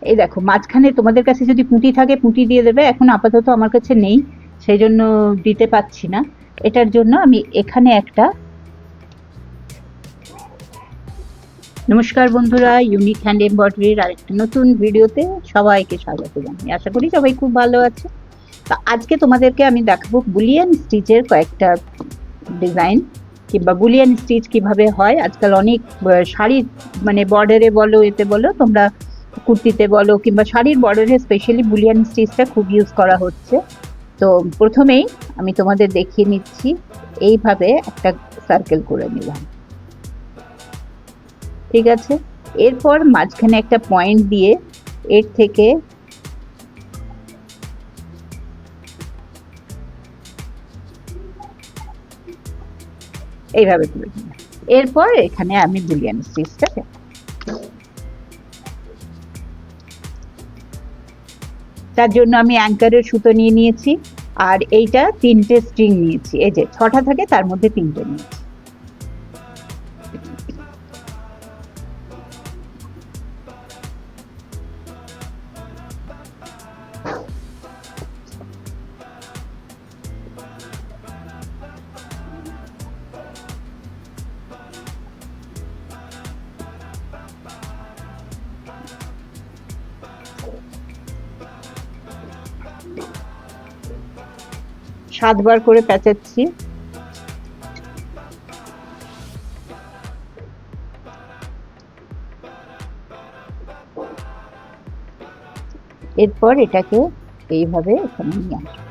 এই দেখো মাঝখানে তোমাদের কাছে যদি পুঁটি থাকে পুঁটি দিয়ে দেবে, এখন আপাতত আমার কাছে নেই সেই জন্য দিতে পারছি না। এটার জন্য আমি এখানে একটা, নমস্কার বন্ধুরা, ইউনিক হ্যান্ড এমব্রয়ডারির আরেকটা নতুন ভিডিওতে সবাইকে স্বাগত জানাই। আশা করি সবাই খুব ভালো আছে। তা আজকে তোমাদেরকে আমি দেখাবো বুলিয়ান স্টিচের কয়েকটা ডিজাইন, কিংবা বুলিয়ান স্টিচ কিভাবে হয়। আজকাল অনেক শাড়ি মানে বর্ডারে বলো, এতে বলো তোমরা, কুর্তিতে বলো কিংবা শাড়ির বর্ডারে স্পেশালি বুলিয়ান স্টিচটা খুব ইউজ করা হচ্ছে। তো প্রথমেই আমি তোমাদের দেখিয়ে নিচ্ছি, এইভাবে একটা সার্কেল করে নিলাম, ঠিক আছে। এরপর মাঝখানে একটা পয়েন্ট দিয়ে এর থেকে এইভাবে করে দিলাম। এরপর এখানে আমি বুলিয়ান স্টিচটা, তার জন্য আমি অ্যাঙ্কারের সুতো নিয়ে নিয়েছি, আর এইটা 3টে স্ট্রিং নিয়েছি। এই যে 6টা থাকে তার মধ্যে 3টে নিয়েছি। সাতবার করে প্যাঁচাচ্ছি। এরপর এটাকে এইভাবে এখানে নিয়ে আসবো।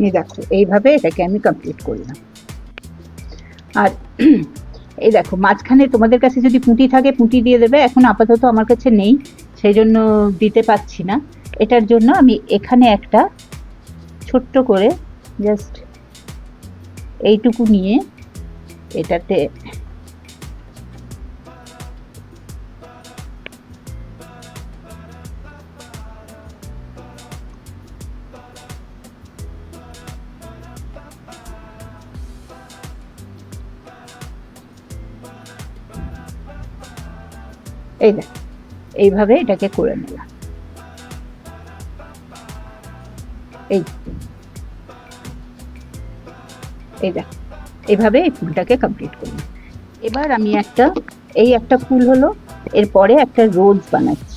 এই দেখো এইভাবে এটাকে আমি কমপ্লিট করলাম। আর এই দেখো মাঝখানে তোমাদের কাছে যদি পুঁটি থাকে পুঁটি দিয়ে দেবে, এখন আপাতত আমার কাছে নেই সেই জন্য দিতে পারছি না। এটার জন্য আমি এখানে একটা ছোট্ট করে জাস্ট এইটুকু নিয়ে এটাতে এই দেখ এইভাবে এটাকে করে নিলাম। এই এই দেখ, এভাবে এই ফুলটাকে কমপ্লিট করলাম। এবার আমি একটা ফুল হলো, এরপরে একটা রোজ বানাচ্ছি।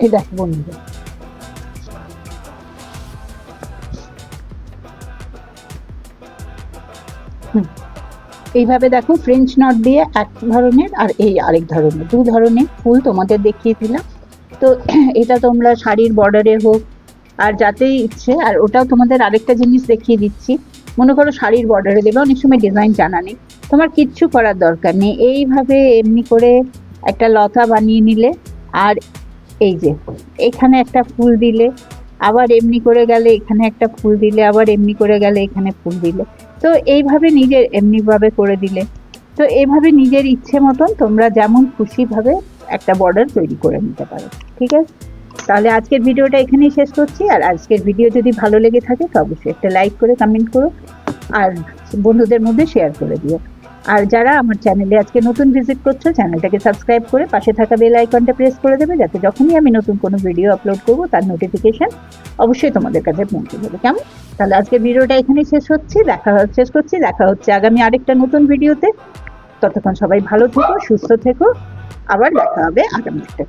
এই দেখো বন্ধুরা, এইভাবে দেখো ফ্রেঞ্চ নট দিয়ে এক ধরনের আর এই আরেক ধরনের, দু ধরনের ফুল তোমাদের দেখিয়ে দিলাম। তো এটা তোমরা শাড়ির বর্ডারে হোক আর যাতেই ইচ্ছে, আর ওটাও তোমাদের আরেকটা জিনিস দেখিয়ে দিচ্ছি, মনে করো শাড়ির বর্ডারে দেবে, অনেক সময় ডিজাইন জানা নেই, তোমার কিচ্ছু করার দরকার নেই, এইভাবে এমনি করে একটা লতা বানিয়ে নিলে, আর এই যে এখানে একটা ফুল দিলে, আবার এমনি করে গেলে এখানে একটা ফুল দিলে, আবার এমনি করে গেলে এখানে ফুল দিলে, তো এইভাবে নিজের এমনিভাবে করে দিলে, তো এইভাবে নিজের ইচ্ছে মতন তোমরা যেমন খুশিভাবে একটা বর্ডার তৈরি করে নিতে পারো। ঠিক আছে, তাহলে আজকের ভিডিওটা এখানেই শেষ করছি। আর আজকের ভিডিও যদি ভালো লেগে থাকে তো অবশ্যই একটা লাইক করে কমেন্ট করো আর বন্ধুদের মধ্যে শেয়ার করে দিও। আর যারা আমার চ্যানেলে আজকে নতুন ভিজিট করছো, চ্যানেলটাকে সাবস্ক্রাইব করে পাশে থাকা বেল আইকনটা প্রেস করে দেবে, যাতে যখনই আমি নতুন কোনো ভিডিও আপলোড করবো তার নোটিফিকেশন অবশ্যই তোমাদের কাছে পৌঁছে যাবে। কেমন? তাহলে আজকের ভিডিওটা এখানেই শেষ করছি। দেখা হচ্ছে আগামী আরেকটা নতুন ভিডিওতে। ততক্ষণ সবাই ভালো থেকো, সুস্থ থেকো, আবার দেখা হবে আগামী একটা